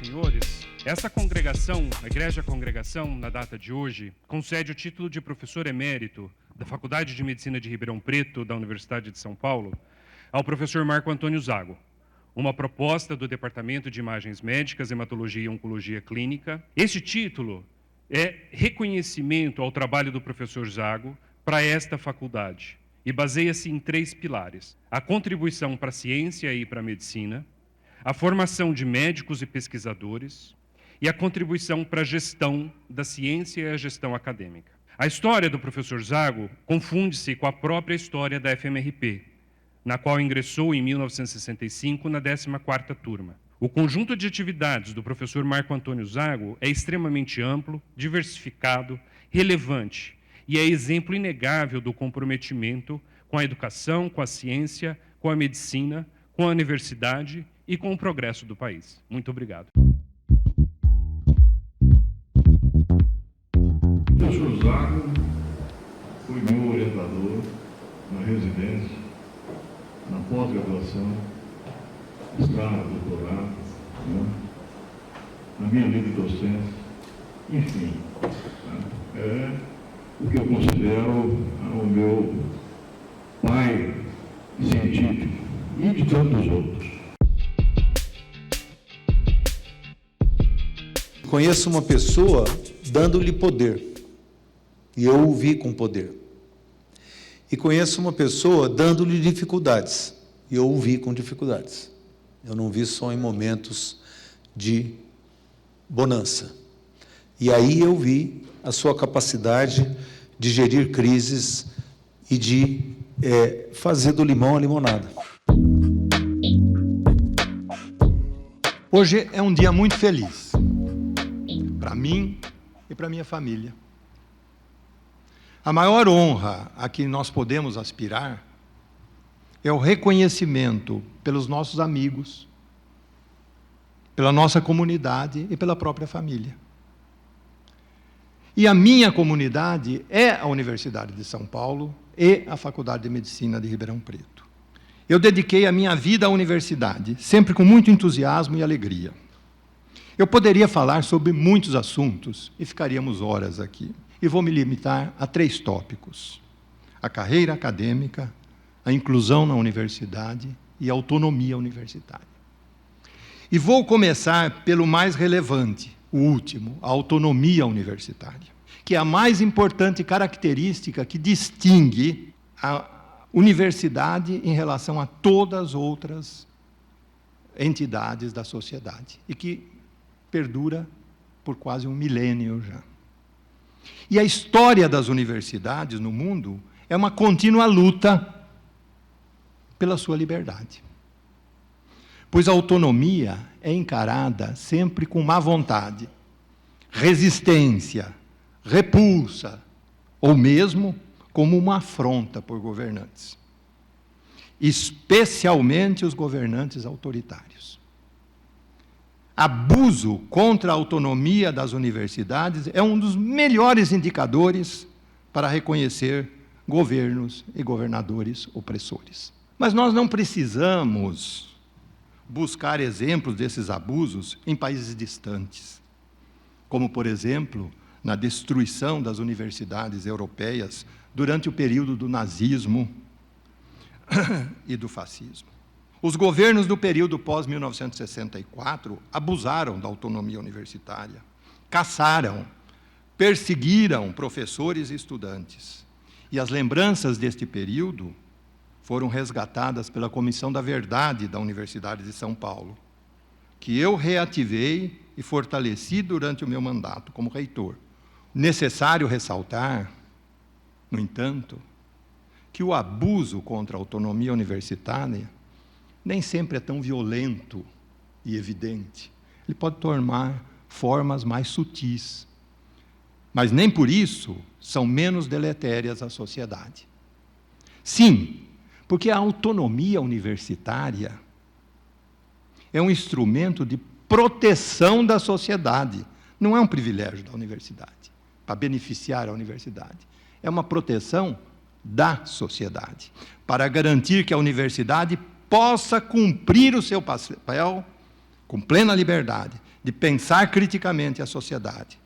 senhores, essa congregação, a Igreja Congregação, na data de hoje, concede o título de professor emérito da Faculdade de Medicina de Ribeirão Preto, da Universidade de São Paulo, ao professor Marco Antônio Zago, uma proposta do Departamento de Imagens Médicas, Hematologia e Oncologia Clínica. Este título é reconhecimento ao trabalho do professor Zago para esta faculdade e baseia-se em 3 pilares: a contribuição para a ciência e para a medicina, a formação de médicos e pesquisadores e a contribuição para a gestão da ciência e a gestão acadêmica. A história do professor Zago confunde-se com a própria história da FMRP, na qual ingressou em 1965 na 14ª turma. O conjunto de atividades do professor Marco Antônio Zago é extremamente amplo, diversificado, relevante e é exemplo inegável do comprometimento com a educação, com a ciência, com a medicina, com a universidade e com o progresso do país. Muito obrigado. O professor Zago foi meu orientador na residência, na pós-graduação, mestrado, doutorado, na minha livre docência, enfim, é o que eu considero o meu pai científico e de tantos outros. Conheço uma pessoa dando-lhe poder, e eu o vi com poder. E conheço uma pessoa dando-lhe dificuldades, e eu o vi com dificuldades. Eu não vi só em momentos de bonança. E aí eu vi a sua capacidade de gerir crises e de fazer do limão a limonada. Hoje é um dia muito feliz, para mim e para minha família. A maior honra a que nós podemos aspirar é o reconhecimento pelos nossos amigos, pela nossa comunidade e pela própria família. E a minha comunidade é a Universidade de São Paulo e a Faculdade de Medicina de Ribeirão Preto. Eu dediquei a minha vida à universidade, sempre com muito entusiasmo e alegria. Eu poderia falar sobre muitos assuntos e ficaríamos horas aqui. E vou me limitar a 3 tópicos: a carreira acadêmica, a inclusão na universidade e a autonomia universitária. E vou começar pelo mais relevante, o último, a autonomia universitária, que é a mais importante característica que distingue a universidade em relação a todas as outras entidades da sociedade e que perdura por quase 1 milênio já. E a história das universidades no mundo é uma contínua luta pela sua liberdade. Pois a autonomia é encarada sempre com má vontade, resistência, repulsa, ou mesmo como uma afronta por governantes, especialmente os governantes autoritários. Abuso contra a autonomia das universidades é um dos melhores indicadores para reconhecer governos e governadores opressores. Mas nós não precisamos buscar exemplos desses abusos em países distantes, como, por exemplo, na destruição das universidades europeias durante o período do nazismo e do fascismo. Os governos do período pós-1964 abusaram da autonomia universitária, caçaram, perseguiram professores e estudantes. E as lembranças deste período foram resgatadas pela Comissão da Verdade da Universidade de São Paulo, que eu reativei e fortaleci durante o meu mandato como reitor. Necessário ressaltar, no entanto, que o abuso contra a autonomia universitária nem sempre é tão violento e evidente. Ele pode tomar formas mais sutis, mas nem por isso são menos deletérias à sociedade. Sim, porque a autonomia universitária é um instrumento de proteção da sociedade, não é um privilégio da universidade, para beneficiar a universidade. É uma proteção da sociedade, para garantir que a universidade possa cumprir o seu papel com plena liberdade, de pensar criticamente a sociedade,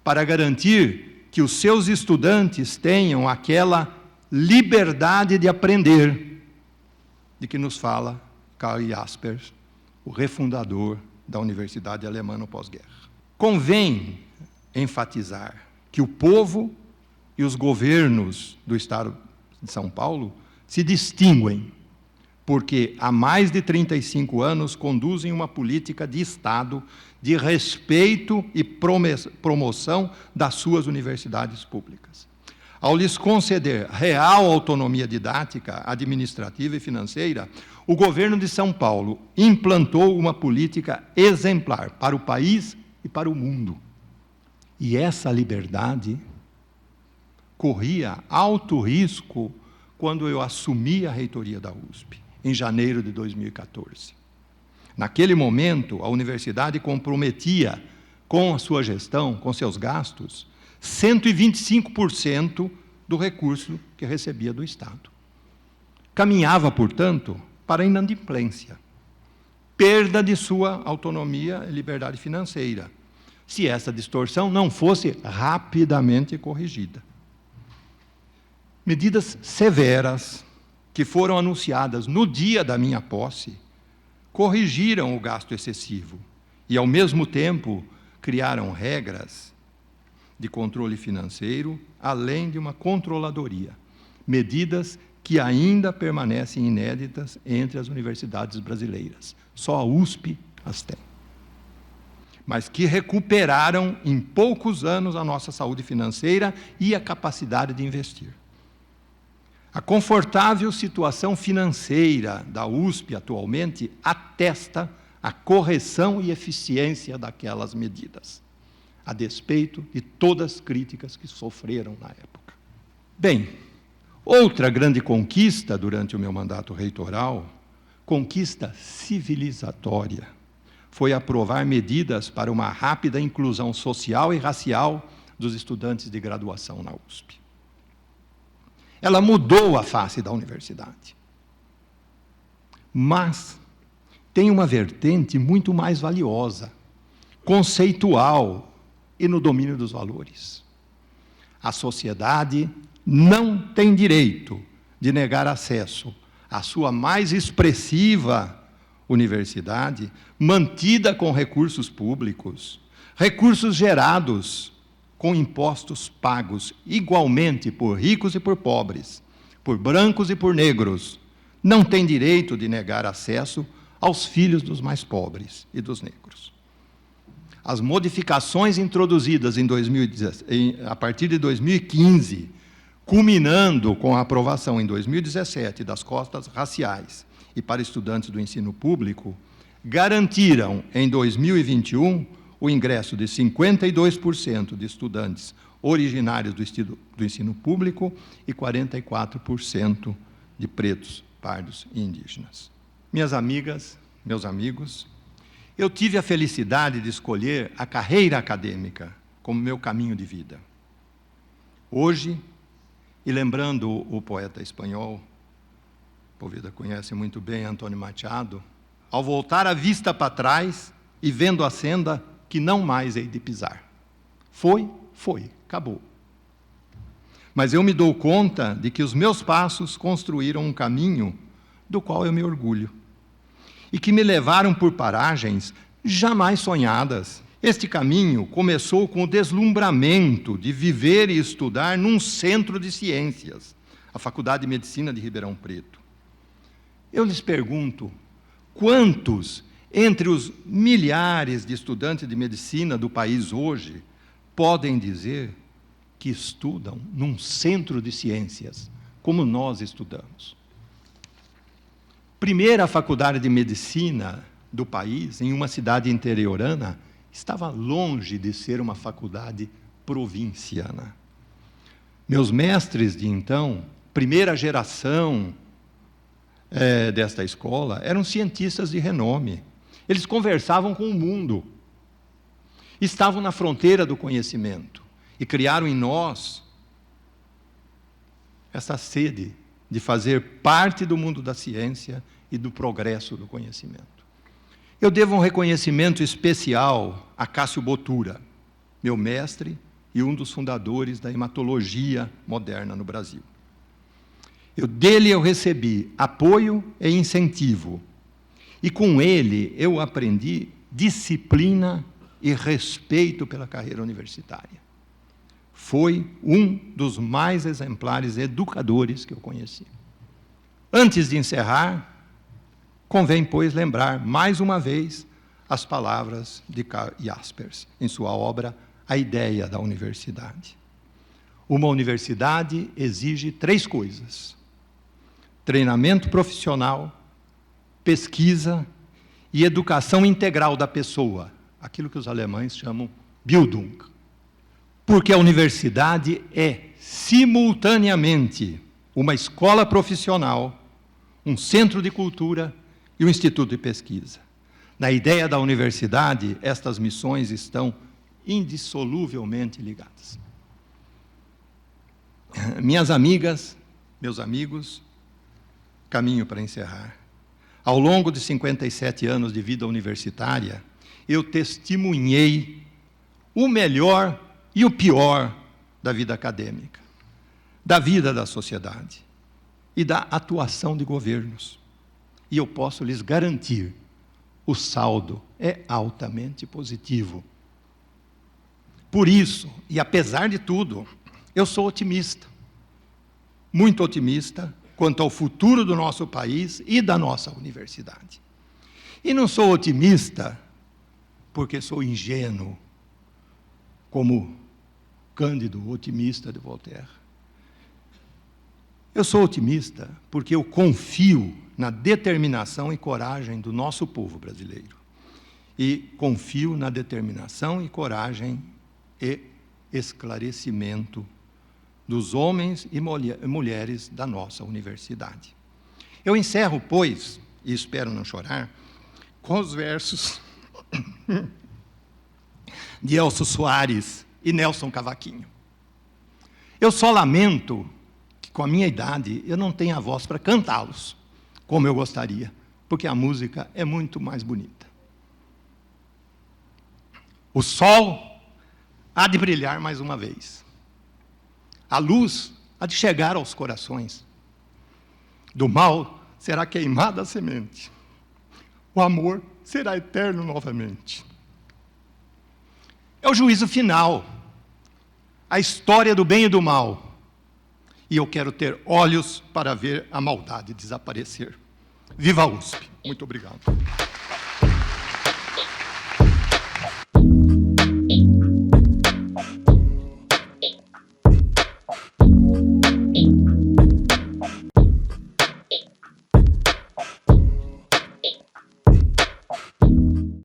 para garantir que os seus estudantes tenham aquela liberdade de aprender, de que nos fala Karl Jaspers, o refundador da Universidade Alemã no pós-guerra. Convém enfatizar que o povo e os governos do Estado de São Paulo se distinguem, porque há mais de 35 anos conduzem uma política de Estado de respeito e promoção das suas universidades públicas. Ao lhes conceder real autonomia didática, administrativa e financeira, o governo de São Paulo implantou uma política exemplar para o país e para o mundo. E essa liberdade corria alto risco quando eu assumi a reitoria da USP, em janeiro de 2014. Naquele momento, a universidade comprometia, com a sua gestão, com seus gastos, 125% do recurso que recebia do Estado. Caminhava, portanto, para a inadimplência, perda de sua autonomia e liberdade financeira, se essa distorção não fosse rapidamente corrigida. Medidas severas, que foram anunciadas no dia da minha posse, corrigiram o gasto excessivo e, ao mesmo tempo, criaram regras de controle financeiro, além de uma controladoria. Medidas que ainda permanecem inéditas entre as universidades brasileiras. Só a USP as tem. Mas que recuperaram em poucos anos a nossa saúde financeira e a capacidade de investir. A confortável situação financeira da USP atualmente atesta a correção e eficiência daquelas medidas, a despeito de todas as críticas que sofreram na época. Bem, outra grande conquista durante o meu mandato reitoral, conquista civilizatória, foi aprovar medidas para uma rápida inclusão social e racial dos estudantes de graduação na USP. Ela mudou a face da universidade. Mas tem uma vertente muito mais valiosa, conceitual e no domínio dos valores. A sociedade não tem direito de negar acesso à sua mais expressiva universidade, mantida com recursos públicos, recursos gerados com impostos pagos igualmente por ricos e por pobres, por brancos e por negros, não tem direito de negar acesso aos filhos dos mais pobres e dos negros. As modificações introduzidas a partir de 2015, culminando com a aprovação em 2017 das cotas raciais e para estudantes do ensino público, garantiram em 2021 o ingresso de 52% de estudantes originários do ensino público e 44% de pretos, pardos e indígenas. Minhas amigas, meus amigos, eu tive a felicidade de escolher a carreira acadêmica como meu caminho de vida. Hoje, e lembrando o poeta espanhol, Poveda conhece muito bem, Antônio Machado, ao voltar a vista para trás e vendo a senda que não mais hei de pisar. Foi, acabou. Mas eu me dou conta de que os meus passos construíram um caminho do qual eu me orgulho e que me levaram por paragens jamais sonhadas. Este caminho começou com o deslumbramento de viver e estudar num centro de ciências, a Faculdade de Medicina de Ribeirão Preto. Eu lhes pergunto, quantos entre os milhares de estudantes de medicina do país hoje podem dizer que estudam num centro de ciências, como nós estudamos? Primeira faculdade de medicina do país, em uma cidade interiorana, estava longe de ser uma faculdade provinciana. Meus mestres de então, primeira geração desta escola, eram cientistas de renome. Eles conversavam com o mundo, estavam na fronteira do conhecimento e criaram em nós essa sede de fazer parte do mundo da ciência e do progresso do conhecimento. Eu devo um reconhecimento especial a Cássio Bottura, meu mestre e um dos fundadores da hematologia moderna no Brasil. Dele eu recebi apoio e incentivo, e com ele eu aprendi disciplina e respeito pela carreira universitária. Foi um dos mais exemplares educadores que eu conheci. Antes de encerrar, convém, pois, lembrar mais uma vez as palavras de Karl Jaspers, em sua obra A Ideia da Universidade. Uma universidade exige 3 coisas: treinamento profissional, pesquisa e educação integral da pessoa, aquilo que os alemães chamam Bildung. Porque a universidade é, simultaneamente, uma escola profissional, um centro de cultura e um instituto de pesquisa. Na ideia da universidade, estas missões estão indissoluvelmente ligadas. Minhas amigas, meus amigos, caminho para encerrar. Ao longo de 57 anos de vida universitária, eu testemunhei o melhor e o pior da vida acadêmica, da vida da sociedade e da atuação de governos. E eu posso lhes garantir, o saldo é altamente positivo. Por isso, e apesar de tudo, eu sou otimista, muito otimista, quanto ao futuro do nosso país e da nossa universidade. E não sou otimista porque sou ingênuo, como Cândido, otimista de Voltaire. Eu sou otimista porque eu confio na determinação e coragem do nosso povo brasileiro. E confio na determinação e coragem e esclarecimento dos homens e mulheres da nossa universidade. Eu encerro, pois, e espero não chorar, com os versos de Elcio Soares e Nelson Cavaquinho. Eu só lamento que, com a minha idade, eu não tenha voz para cantá-los, como eu gostaria, porque a música é muito mais bonita. O sol há de brilhar mais uma vez. A luz há de chegar aos corações. Do mal será queimada a semente. O amor será eterno novamente. É o juízo final, a história do bem e do mal. E eu quero ter olhos para ver a maldade desaparecer. Viva a USP! Muito obrigado.